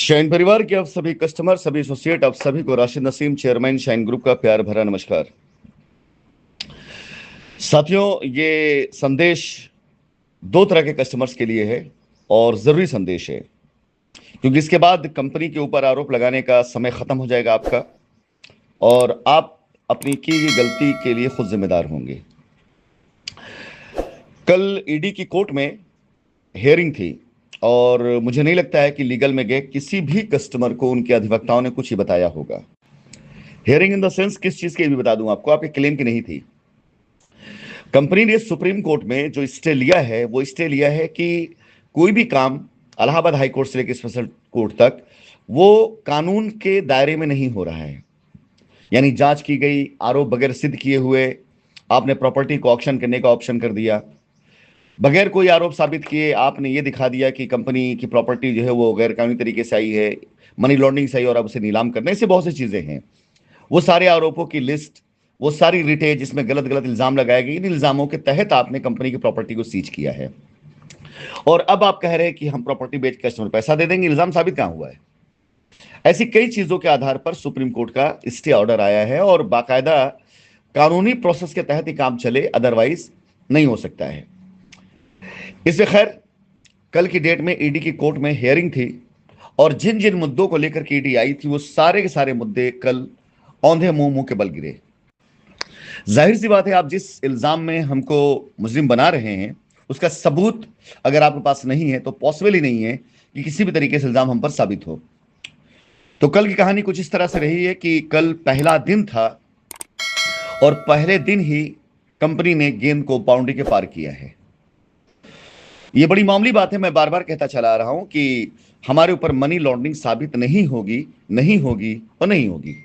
Shine परिवार के आप सभी कस्टमर, सभी एसोसिएट, आप सभी को Rashid Naseem, chairman shine group का प्यार भरा नमस्कार। साथियों, ये संदेश दो तरह के कस्टमर्स के लिए है और जरूरी संदेश है, क्योंकि इसके बाद कंपनी के ऊपर आरोप लगाने का समय खत्म हो जाएगा आपका, और आप अपनी की गई गलती के लिए खुद जिम्मेदार होंगे। कल ईडी की कोर्ट में हियरिंग थी और मुझे नहीं लगता है कि लीगल में गए किसी भी कस्टमर को उनके अधिवक्ताओं ने कुछ ही बताया होगा। हियरिंग इन द सेंस किस चीज की भी बता दूं आपको, आपके क्लेम की नहीं थी। कंपनी ने सुप्रीम कोर्ट में जो स्टे लिया है वो स्टे लिया है कि कोई भी काम इलाहाबाद हाई कोर्ट से लेकर स्पेशल कोर्ट तक वो कानून के दायरे में नहीं हो रहा है। यानी जांच की गई, आरोप बगैर सिद्ध किए हुए आपने प्रॉपर्टी को ऑक्शन करने का ऑप्शन कर दिया, बगैर कोई आरोप साबित किए आपने ये दिखा दिया कि कंपनी की प्रॉपर्टी जो है वो गैर कानूनी तरीके से आई है, मनी लॉन्ड्रिंग से आई और अब उसे नीलाम करने, ऐसे बहुत सी चीजें हैं। वो सारे आरोपों की लिस्ट, वो सारी रिटें जिसमें गलत गलत इल्जाम लगाए गए, इन इल्जामों के तहत आपने कंपनी की प्रॉपर्टी को सीज किया है और अब आप कह रहे हैं कि हम प्रॉपर्टी बेच कस्टमर पैसा दे देंगे। इल्जाम साबित कहां हुआ है? ऐसी कई चीजों के आधार पर सुप्रीम कोर्ट का स्टे ऑर्डर आया है और बाकायदा कानूनी प्रोसेस के तहत ही काम चले, अदरवाइज नहीं हो सकता है। इससे खैर, कल की डेट में ईडी की कोर्ट में हियरिंग थी और जिन जिन मुद्दों को लेकर के ईडी आई थी वो सारे के सारे मुद्दे कल औंधे मुंह के बल गिरे। जाहिर सी बात है, आप जिस इल्जाम में हमको मुजरिम बना रहे हैं उसका सबूत अगर आपके पास नहीं है तो पॉसिबल ही नहीं है कि किसी भी तरीके से इल्जाम हम पर साबित हो। तो कल की कहानी कुछ इस तरह से रही है कि कल पहला दिन था और पहले दिन ही कंपनी ने गेंद को बाउंड्री के पार किया है। यह बड़ी मामूली बात है, मैं बार बार कहता चला आ रहा हूं कि हमारे ऊपर मनी लॉन्ड्रिंग साबित नहीं होगी, नहीं होगी और नहीं होगी।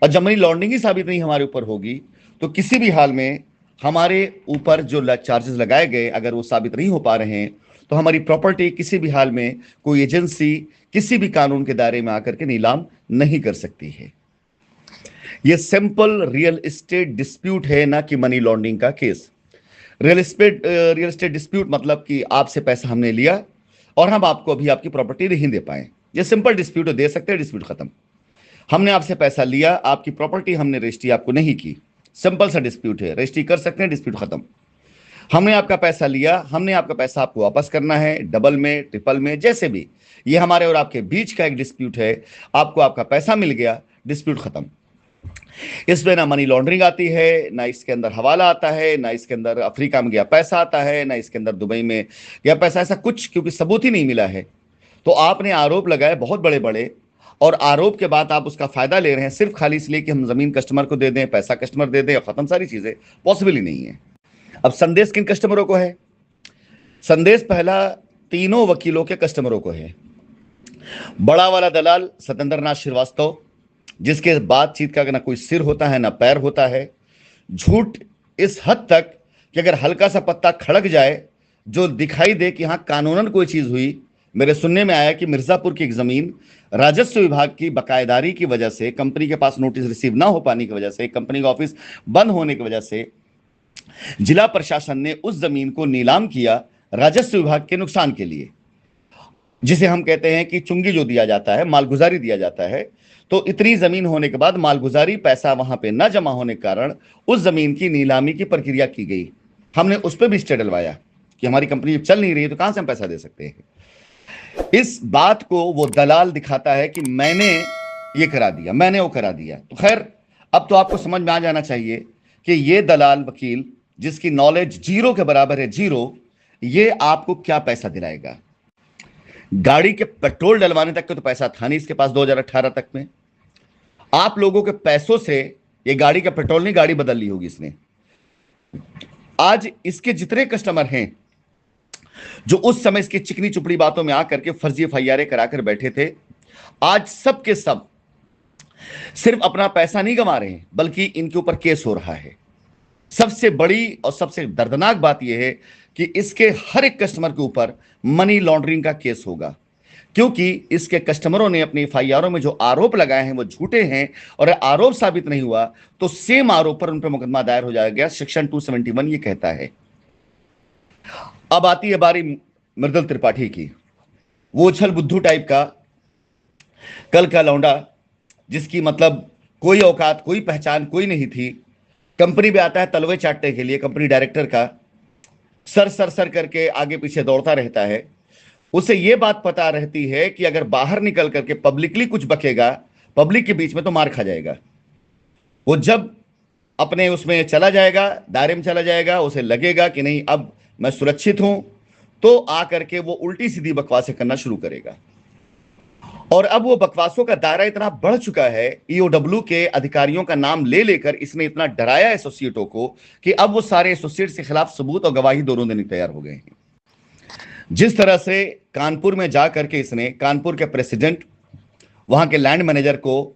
और जब मनी लॉन्ड्रिंग ही साबित नहीं हमारे ऊपर होगी तो किसी भी हाल में हमारे ऊपर जो चार्जेस लगाए गए अगर वो साबित नहीं हो पा रहे हैं तो हमारी प्रॉपर्टी किसी भी हाल में कोई एजेंसी किसी भी कानून के दायरे में आकर के नीलाम नहीं कर सकती है। यह सिंपल रियल एस्टेट डिस्प्यूट है, ना कि मनी लॉन्ड्रिंग का केस। रियल एस्टेट डिस्प्यूट मतलब कि आपसे पैसा हमने लिया और हम आपको अभी आपकी प्रॉपर्टी नहीं दे पाए, यह सिंपल डिस्प्यूट दे सकते हैं, डिस्प्यूट खत्म। हमने आपसे पैसा लिया, आपकी प्रॉपर्टी हमने रजिस्ट्री आपको नहीं की, सिंपल सा डिस्प्यूट है, रजिस्ट्री कर सकते हैं, डिस्प्यूट खत्म। हमने आपका पैसा लिया, हमने आपका पैसा आपको वापस करना है, डबल में, ट्रिपल में, जैसे भी, ये हमारे और आपके बीच का एक डिस्प्यूट है। आपको आपका पैसा मिल गया, डिस्प्यूट खत्म। इसमें ना मनी लॉन्ड्रिंग आती है, ना इसके अंदर हवाला आता है, ना इसके अंदर अफ्रीका में गया पैसा आता है, ना इसके अंदर दुबई में गया पैसा, ऐसा कुछ क्योंकि सबूत ही नहीं मिला है। तो आपने आरोप लगाए बहुत बड़े बड़े और आरोप के बाद आप उसका फायदा ले रहे हैं सिर्फ खाली इसलिए कि हम जमीन कस्टमर को दे दें, पैसा कस्टमर दे दें और खत्म, सारी चीजें पॉसिबल ही नहीं है। अब संदेश किन कस्टमरों को है? संदेश पहला तीनों वकीलों के कस्टमरों को है। बड़ा वाला दलाल सत्येंद्र नाथ श्रीवास्तव, जिसके बातचीत का ना कोई सिर होता है ना पैर होता है, झूठ इस हद तक कि अगर हल्का सा पत्ता खड़क जाए जो दिखाई दे कि हाँ कानूनन कोई चीज हुई। मेरे सुनने में आया कि मिर्जापुर की एक जमीन राजस्व विभाग की बकायदारी की वजह से, कंपनी के पास नोटिस रिसीव ना हो पाने की वजह से, कंपनी का ऑफिस बंद होने की वजह से जिला प्रशासन ने उस जमीन को नीलाम किया राजस्व विभाग के नुकसान के लिए, जिसे हम कहते हैं कि चुंगी जो दिया जाता है, मालगुजारी दिया जाता है। तो इतनी जमीन होने के बाद मालगुजारी पैसा वहां पे न जमा होने के कारण उस जमीन की नीलामी की प्रक्रिया की गई। हमने उस पर भी स्टे डलवाया कि हमारी कंपनी चल नहीं रही है तो कहां से हम पैसा दे सकते हैं। इस बात को वो दलाल दिखाता है कि मैंने ये करा दिया, मैंने वो करा दिया। तो खैर, अब तो आपको समझ में आ जाना चाहिए कि ये दलाल वकील जिसकी नॉलेज जीरो के बराबर है, जीरो, ये आपको क्या पैसा दिलाएगा। गाड़ी के पेट्रोल डलवाने तक का तो पैसा था नहीं इसके पास 2018 तक में। आप लोगों के पैसों से ये गाड़ी का पेट्रोल नहीं, गाड़ी बदल ली होगी इसने। आज इसके जितने कस्टमर हैं जो उस समय इसकी चिकनी चुपड़ी बातों में आकर के फर्जी एफआईआर कराकर बैठे थे, आज सब के सब सिर्फ अपना पैसा नहीं गंवा रहे हैं बल्कि इनके ऊपर केस हो रहा है। सबसे बड़ी और सबसे दर्दनाक बात यह है कि इसके हर एक कस्टमर के ऊपर मनी लॉन्ड्रिंग का केस होगा, क्योंकि इसके कस्टमरों ने अपने एफआईआर में जो आरोप लगाए हैं वो झूठे हैं और आरोप साबित नहीं हुआ तो सेम आरोप पर उन पर मुकदमा दायर हो जाएगा। सेक्शन 271 ये कहता है। अब आती है बारी मृदुल त्रिपाठी की, वो उछल बुद्धू टाइप का कल का लौंडा जिसकी मतलब कोई औकात, कोई पहचान, कोई नहीं थी, कंपनी में आता है तलवे चाटने के लिए, कंपनी डायरेक्टर का सर सर सर करके आगे पीछे दौड़ता रहता है। उसे यह बात पता रहती है कि अगर बाहर निकल करके पब्लिकली कुछ बकेगा, पब्लिक के बीच में, तो मार खा जाएगा। वो जब अपने उसमें चला जाएगा, दायरे में चला जाएगा, उसे लगेगा कि नहीं अब मैं सुरक्षित हूं, तो आकर के वो उल्टी सीधी बकवासें करना शुरू करेगा। और अब वो बकवासों का दायरा इतना बढ़ चुका है, ईओडब्ल्यू के अधिकारियों का नाम ले लेकर इसने इतना डराया एसोसिएटों को कि अब वो सारे एसोसिएट्स के खिलाफ सबूत और गवाही दोनों देने तैयार हो गए हैं। जिस तरह से कानपुर में जाकर के इसने कानपुर के प्रेसिडेंट, वहां के लैंड मैनेजर को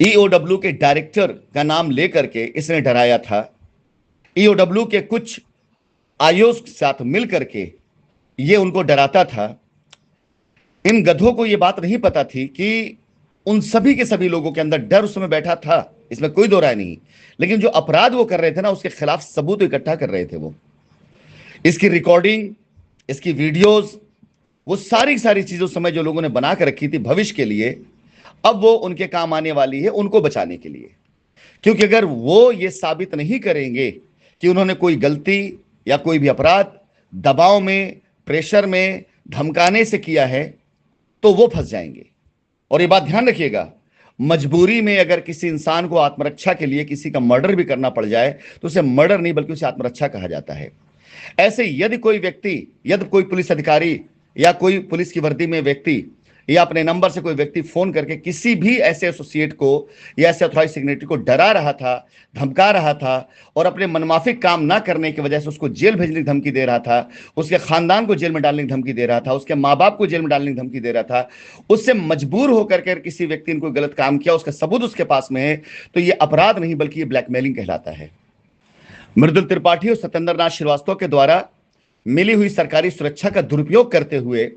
ईओडब्ल्यू के डायरेक्टर का नाम लेकर के इसने डराया था, ईओडब्ल्यू के कुछ आईओ के साथ मिलकर के ये उनको डराता था। इन गधों को यह बात नहीं पता थी कि उन सभी के सभी लोगों के अंदर डर उस समय बैठा था, इसमें कोई दो राय नहीं। लेकिन जो अपराध वो कर रहे थे ना, उसके खिलाफ सबूत इकट्ठा कर रहे थे। वो इसकी रिकॉर्डिंग, इसकी वीडियोस, वो सारी सारी चीजें उस समय जो लोगों ने बना कर रखी थी भविष्य के लिए, अब वो उनके काम आने वाली है, उनको बचाने के लिए। क्योंकि अगर वो ये साबित नहीं करेंगे कि उन्होंने कोई गलती या कोई भी अपराध दबाव में, प्रेशर में, धमकाने से किया है, तो वो फंस जाएंगे। और ये बात ध्यान रखिएगा, मजबूरी में अगर किसी इंसान को आत्मरक्षा के लिए किसी का मर्डर भी करना पड़ जाए, तो उसे मर्डर नहीं बल्कि उसे आत्मरक्षा कहा जाता है। ऐसे यदि कोई व्यक्ति, यदि कोई पुलिस अधिकारी या कोई पुलिस की वर्दी में व्यक्ति या अपने नंबर से कोई व्यक्ति फोन करके किसी भी ऐसे एसोसिएट को या ऐसे ऑथराइज सिग्नेटरी को डरा रहा था, धमका रहा था और अपने मनमाफिक काम ना करने की वजह से उसको जेल भेजने की धमकी दे रहा था, उसके खानदान को जेल में डालने की धमकी दे रहा था, उसके माँ बाप को जेल में डालने की धमकी दे रहा था, उससे मजबूर होकर के किसी व्यक्ति ने कोई गलत काम किया, उसका सबूत उसके पास में है, तो यह अपराध नहीं बल्कि यह ब्लैकमेलिंग कहलाता है। मृदुल त्रिपाठी और सत्येंद्र नाथ श्रीवास्तव के द्वारा मिली हुई सरकारी सुरक्षा का दुरुपयोग करते हुए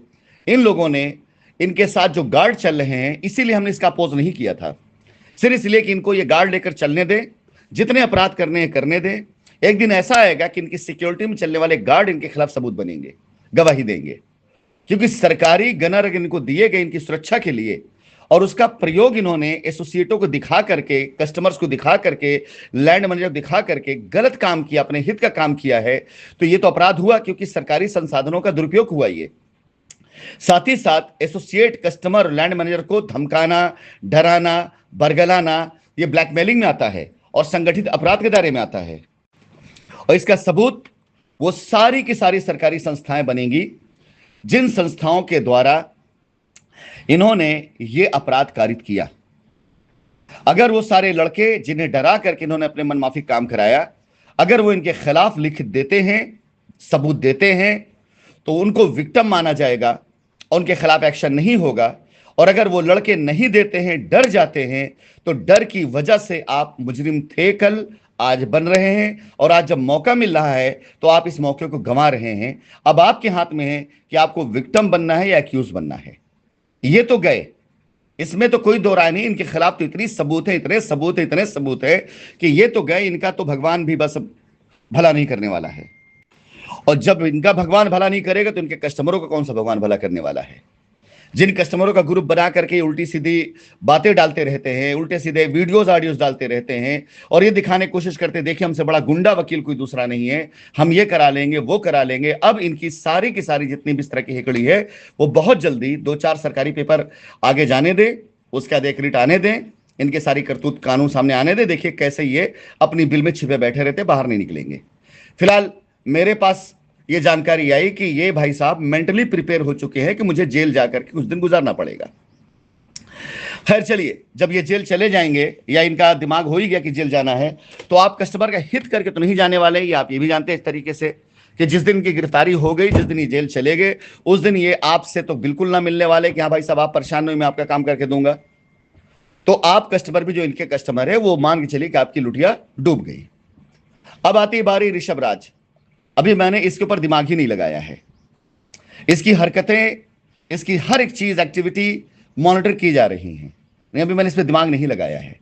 इन लोगों ने, इनके साथ जो गार्ड चल रहे हैं, इसीलिए हमने इसका अपोज नहीं किया था, सिर्फ इसलिए कि इनको ये गार्ड लेकर चलने दें, जितने अपराध करने हैं करने दें। एक दिन ऐसा आएगा कि इनकी सिक्योरिटी में चलने वाले गार्ड इनके खिलाफ सबूत बनेंगे, गवाही देंगे, क्योंकि सरकारी गनर इनको दिए गए इनकी सुरक्षा के लिए, और उसका प्रयोग इन्होंने एसोसिएटों को दिखा करके, कस्टमर्स को दिखा करके, लैंड मैनेजर को दिखा करके गलत काम किया, अपने हित का काम किया है, तो ये तो अपराध हुआ, क्योंकि सरकारी संसाधनों का दुरुपयोग हुआ। ये साथ ही साथ एसोसिएट, कस्टमर, लैंड मैनेजर को धमकाना, डराना, बरगलाना, यह ब्लैकमेलिंग में आता है और संगठित अपराध के दायरे में आता है। और इसका सबूत वो सारी की सारी सरकारी संस्थाएं बनेंगी जिन संस्थाओं के द्वारा इन्होंने ये अपराध कारित किया। अगर वो सारे लड़के जिन्हें डरा करके इन्होंने अपने मनमाफिक काम कराया, अगर वो इनके खिलाफ लिखित देते हैं, सबूत देते हैं, तो उनको विक्टिम माना जाएगा और उनके खिलाफ एक्शन नहीं होगा। और अगर वो लड़के नहीं देते हैं, डर जाते हैं, तो डर की वजह से आप मुजरिम थे कल, आज बन रहे हैं, और आज जब मौका मिल रहा है तो आप इस मौके को गंवा रहे हैं। अब आपके हाथ में है कि आपको विक्टिम बनना है या एक्यूज बनना है। ये तो गए, इसमें तो कोई दो राय नहीं। इनके खिलाफ तो इतनी सबूत है, इतने सबूत है, इतने सबूत है कि ये तो गए। इनका तो भगवान भी बस भला नहीं करने वाला है, और जब इनका भगवान भला नहीं करेगा तो इनके कस्टमरों का कौन सा भगवान भला करने वाला है। जिन कस्टमरों का ग्रुप बना करके उल्टी सीधी बातें डालते रहते हैं, उल्टे सीधे वीडियोस ऑडियोस डालते रहते हैं और ये दिखाने की कोशिश करते हैं, देखिए हमसे बड़ा गुंडा वकील कोई दूसरा नहीं है, हम ये करा लेंगे, वो करा लेंगे। अब इनकी सारी की सारी जितनी भी इस तरह की हेकड़ी है, वो बहुत जल्दी 2-4 सरकारी पेपर आगे जाने दें, उसका देख रिट आने दें, इनके सारी करतूत कानून सामने आने दें। देखिए कैसे ये अपनी बिल में छिपे बैठे रहते, बाहर नहीं निकलेंगे। फिलहाल मेरे पास ये जानकारी आई कि ये भाई साहब मेंटली प्रिपेयर हो चुके हैं कि मुझे जेल जाकर के कुछ दिन गुजारना पड़ेगा। खैर चलिए, जब ये जेल चले जाएंगे या इनका दिमाग हो ही गया कि जेल जाना है, तो आप कस्टमर का हित करके तो नहीं जाने वाले। ये आप ये भी जानते हैं इस तरीके से कि जिस दिन की गिरफ्तारी हो गई, जिस दिन ये जेल चले गए, उस दिन ये आपसे तो बिल्कुल ना मिलने वाले कि हाँ भाई साहब आप परेशान हो, मैं आपका काम करके दूंगा। तो आप कस्टमर भी, जो इनके कस्टमर है, वो मान के चलिए कि आपकी लुटिया डूब गई। अब आती बारी ऋषभ राज। अभी मैंने इसके ऊपर दिमाग ही नहीं लगाया है। इसकी हरकतें, इसकी हर एक चीज, एक्टिविटी मॉनिटर की जा रही हैं। अभी मैंने इस पर दिमाग नहीं लगाया है,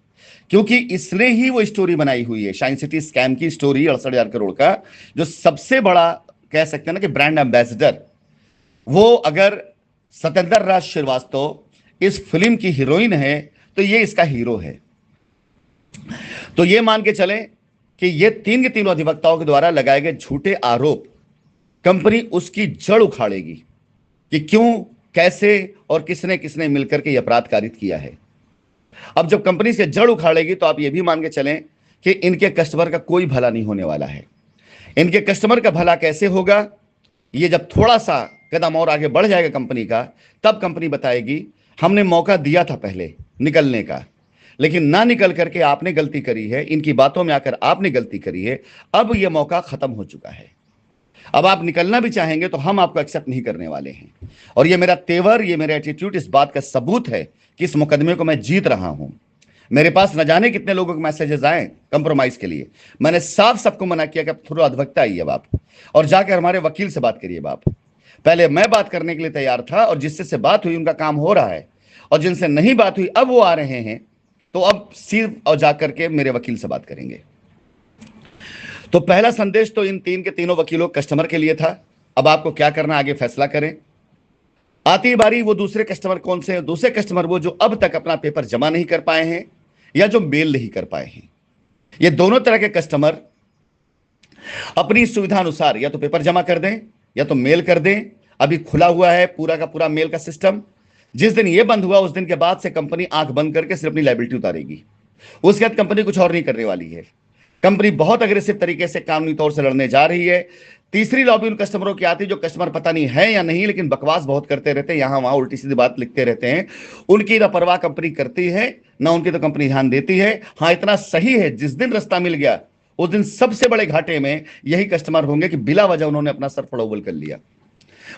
क्योंकि इसने ही वो स्टोरी बनाई हुई है, शाइन सिटी स्कैम की स्टोरी, 68,000 करोड़ का, जो सबसे बड़ा कह सकते हैं ना कि ब्रांड एम्बेसडर। वो अगर सत्येंद्र नाथ श्रीवास्तव इस फिल्म की हीरोइन है तो ये इसका हीरो है। तो ये मान के चलें कि ये तीन के तीनों अधिवक्ताओं के द्वारा लगाए गए झूठे आरोप कंपनी उसकी जड़ उखाड़ेगी कि क्यों, कैसे और किसने किसने मिलकर के यह अपराध कारित किया है। अब जब कंपनी से जड़ उखाड़ेगी तो आप ये भी मान के चलें कि इनके कस्टमर का कोई भला नहीं होने वाला है। इनके कस्टमर का भला कैसे होगा, ये जब थोड़ा सा कदम और आगे बढ़ जाएगा कंपनी का, तब कंपनी बताएगी हमने मौका दिया था पहले निकलने का, लेकिन ना निकल करके आपने गलती करी है, इनकी बातों में आकर आपने गलती करी है, अब यह मौका खत्म हो चुका है। अब आप निकलना भी चाहेंगे तो हम आपको एक्सेप्ट नहीं करने वाले हैं। और ये मेरा तेवर, ये मेरा एटीट्यूड इस बात का सबूत है कि इस मुकदमे को मैं जीत रहा हूं। मेरे पास न जाने कितने लोगों के मैसेजेस आए कंप्रोमाइज के लिए। मैंने साफ सबको मना किया कि थोड़ा अधिवक्ता आइए बाप, और जाकर हमारे वकील से बात करिए बाप। पहले मैं बात करने के लिए तैयार था, और जिससे बात हुई उनका काम हो रहा है, और जिनसे नहीं बात हुई अब वो आ रहे हैं, तो अब सिर्फ और जाकर के मेरे वकील से बात करेंगे। तो पहला संदेश तो इन तीन के तीनों वकीलों कस्टमर के लिए था। अब आपको क्या करना, आगे फैसला करें। आती बारी वो दूसरे कस्टमर कौन से हैं? दूसरे कस्टमर वो जो अब तक अपना पेपर जमा नहीं कर पाए हैं या जो मेल नहीं कर पाए हैं। ये दोनों तरह के कस्टमर अपनी सुविधा अनुसार या तो पेपर जमा कर दें या तो मेल कर दें। अभी खुला हुआ है पूरा का पूरा मेल का सिस्टम। जिस दिन ये बंद हुआ उस दिन के बाद से कंपनी आंख बंद करके सिर्फ अपनी लायबिलिटी उतारेगी। उसके बाद कंपनी कुछ और नहीं करने वाली है। कंपनी बहुत अग्रेसिव तरीके से कानूनी तौर से लड़ने जा रही है। तीसरी लॉबी उन कस्टमरों की आती है जो कस्टमर पता नहीं है या नहीं, लेकिन बकवास बहुत करते रहते हैं, यहां वहां उल्टी सीधी बात लिखते रहते हैं। उनकी ना परवाह कंपनी करती है ना उनकी तो कंपनी ध्यान देती है। हाँ, इतना सही है, जिस दिन रास्ता मिल गया उस दिन सबसे बड़े घाटे में यही कस्टमर होंगे कि बिला वजह उन्होंने अपना सर फड़ोबल कर लिया।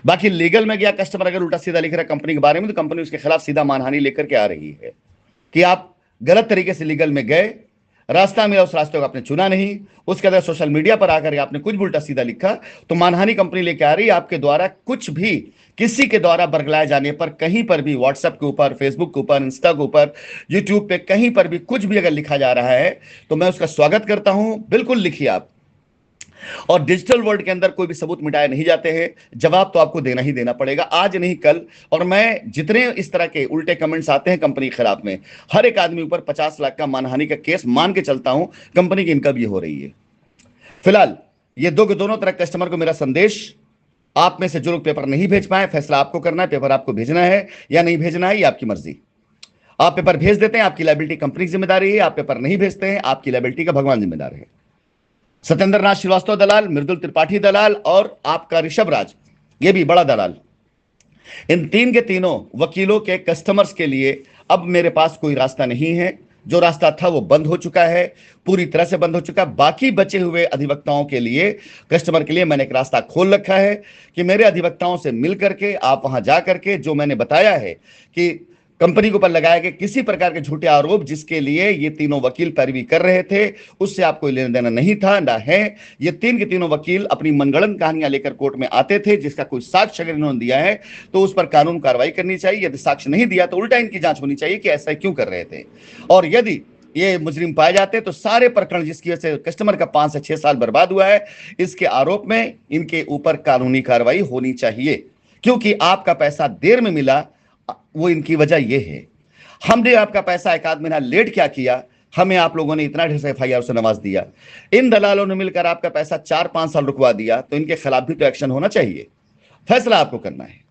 बाकी लीगल में गया कस्टमर अगर उल्टा सीधा लिख रहा है कंपनी के बारे में, तो कंपनी उसके खिलाफ सीधा मानहानि लेकर के आ रही है कि आप गलत तरीके से लीगल में गए, रास्ता मिला, उस रास्ते को आपने चुना नहीं, उसके अंदर सोशल मीडिया पर आकर आपने कुछ उल्टा सीधा लिखा, तो मानहानि कंपनी लेके आ रही है। आपके द्वारा कुछ भी किसी के द्वारा बरगलाए जाने पर, कहीं पर भी व्हाट्सएप के ऊपर, फेसबुक के ऊपर, इंस्टा के ऊपर, यूट्यूब पे कहीं पर भी कुछ भी अगर लिखा जा रहा है तो मैं उसका स्वागत करता हूं। बिल्कुल लिखिए आप। और डिजिटल वर्ल्ड के अंदर कोई भी सबूत मिटाए नहीं जाते हैं, जवाब तो आपको देना ही देना पड़ेगा, आज नहीं कल। और मैं जितने इस तरह के उल्टे कमेंट्स आते हैं कंपनी के खिलाफ में, हर एक आदमी ऊपर 50 लाख का मानहानि का केस मान के चलता हूं। कंपनी की इनकम ये हो रही है। फिलहाल ये दो के दोनों तरह कस्टमर को मेरा संदेश, आप में से जो लोग पेपर नहीं भेज पाए, फैसला आपको करना है। पेपर आपको भेजना है या नहीं भेजना है, ये आपकी मर्जी। आप पेपर भेज देते हैं, आपकी लायबिलिटी कंपनी की जिम्मेदारी है। आप पेपर नहीं भेजते हैं, आपकी लायबिलिटी का भगवान जिम्मेदार है। सत्येंद्र नाथ श्रीवास्तव दलाल, मृदुल त्रिपाठी दलाल और आपका ऋषभ राज, ये भी बड़ा दलाल, इन तीन के तीनों वकीलों के कस्टमर्स के लिए अब मेरे पास कोई रास्ता नहीं है। जो रास्ता था वो बंद हो चुका है, पूरी तरह से बंद हो चुका है। बाकी बचे हुए अधिवक्ताओं के लिए, कस्टमर के लिए मैंने एक रास्ता खोल रखा है कि मेरे अधिवक्ताओं से मिल करके आप वहां जा करके जो मैंने बताया है कि कंपनी के ऊपर लगाए गए किसी प्रकार के झूठे आरोप जिसके लिए ये तीनों वकील पैरवी कर रहे थे, उससे आपको लेना देना नहीं था ना है। ये तीन के तीनों वकील अपनी मनगढ़ंत कहानियां लेकर कोर्ट में आते थे, जिसका कोई साक्ष्य अगर इन्होंने दिया है तो उस पर कानून कार्रवाई करनी चाहिए। यदि साक्ष्य नहीं दिया तो उल्टा इनकी जांच होनी चाहिए कि ऐसा क्यों कर रहे थे। और यदि ये मुजरिम पाए जाते तो सारे प्रकरण जिसकी वजह से कस्टमर का 5 से 6 साल बर्बाद हुआ है, इसके आरोप में इनके ऊपर कानूनी कार्रवाई होनी चाहिए। क्योंकि आपका पैसा देर में मिला, वो इनकी वजह ये है। हमने आपका पैसा एक आध महीना लेट क्या किया, हमें आप लोगों ने इतना ढेर से FIR से नवाज दिया। इन दलालों ने मिलकर आपका पैसा 4-5 साल रुकवा दिया, तो इनके खिलाफ भी तो एक्शन होना चाहिए। फैसला आपको करना है।